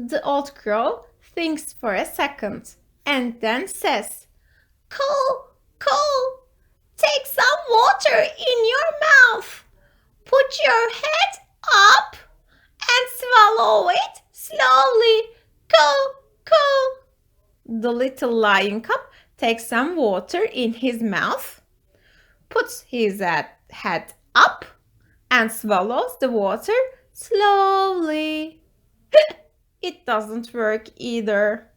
The old crow thinks for a second and then says, "Cool, cool. Take some water in your mouth. Put your head up and swallow it slowly. Cool, cool." The little lion cub takes some water in his mouth, puts his head up, and swallows the water slowly. It doesn't work either.